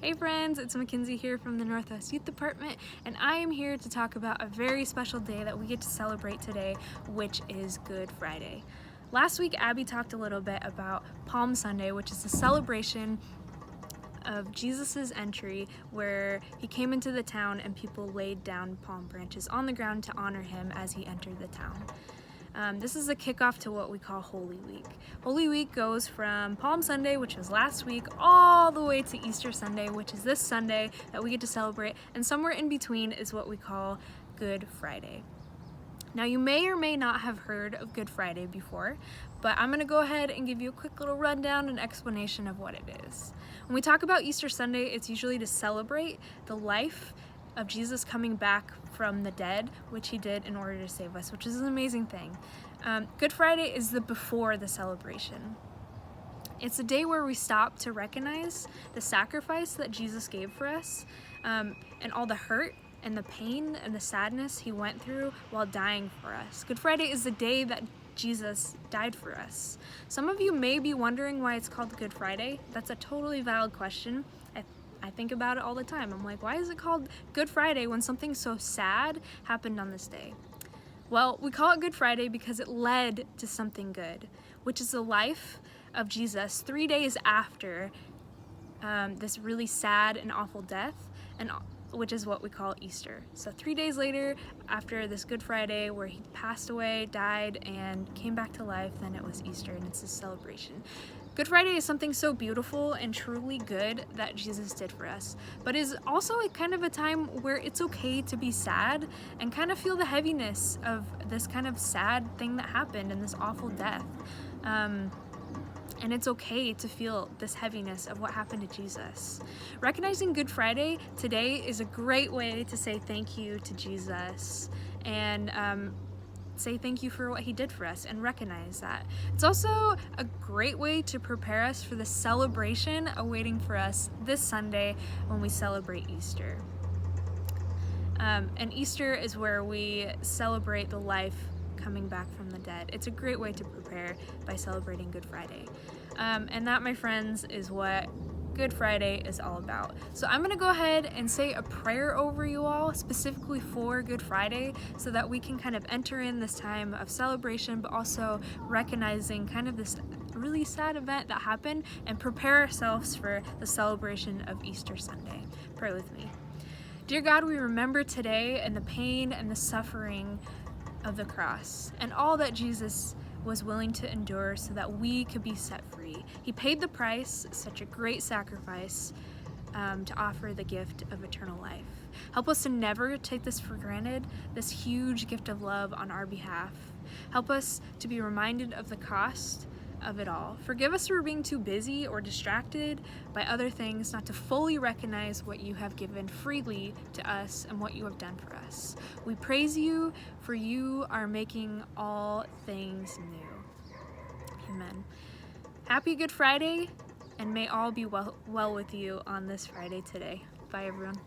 Hey friends, it's MacKenzie here from the Northwest Youth Department, and I am here to talk about a very special day that we get to celebrate today, which is Good Friday. Last week, Abby talked a little bit about Palm Sunday, which is a celebration of Jesus' entry where he came into the town and people laid down palm branches on the ground to honor him as he entered the town. This is a kickoff to what we call Holy Week. Holy Week goes from Palm Sunday, which was last week, all the way to Easter Sunday, which is this Sunday that we get to celebrate, and somewhere in between is what we call Good Friday. Now, you may or may not have heard of Good Friday before, but I'm going to go ahead and give you a quick little rundown and explanation of what it is. When we talk about Easter Sunday, it's usually to celebrate the life of Jesus coming back from the dead, which he did in order to save us, which is an amazing thing. Good Friday is the before the celebration. It's a day where we stop to recognize the sacrifice that Jesus gave for us, and all the hurt and the pain and the sadness he went through while dying for us. Good Friday is the day that Jesus died for us. Some of you may be wondering why it's called Good Friday. That's a totally valid question. I think about it all the time. I'm like, why is it called Good Friday when something so sad happened on this day? Well, we call it Good Friday because it led to something good, which is the life of Jesus 3 days after this really sad and awful death, and which is what we call Easter. So 3 days later, after this Good Friday where he passed away, died, and came back to life, then it was Easter, and it's a celebration. Good Friday is something so beautiful and truly good that Jesus did for us, but is also a kind of a time where it's okay to be sad and kind of feel the heaviness of this kind of sad thing that happened and this awful death. And it's okay to feel this heaviness of what happened to Jesus. Recognizing Good Friday today is a great way to say thank you to Jesus and say thank you for what he did for us and recognize that. It's also a great way to prepare us for the celebration awaiting for us this Sunday when we celebrate Easter. And Easter is where we celebrate the life coming back from the dead. It's a great way to prepare by celebrating Good Friday. And that, my friends, is what Good Friday is all about. So I'm gonna go ahead and say a prayer over you all specifically for Good Friday so that we can kind of enter in this time of celebration, but also recognizing kind of this really sad event that happened and prepare ourselves for the celebration of Easter Sunday. Pray with me. Dear God, we remember today and the pain and the suffering of the cross and all that Jesus was willing to endure so that we could be set free. He paid the price, such a great sacrifice, to offer the gift of eternal life. Help us to never take this for granted, this huge gift of love on our behalf. Help us to be reminded of the cost of it all. Forgive us for being too busy or distracted by other things not to fully recognize what you have given freely to us and what you have done for us. We praise you, for you are making all things new. Amen. Happy Good Friday, and may all be well with you on this Friday today. Bye, everyone.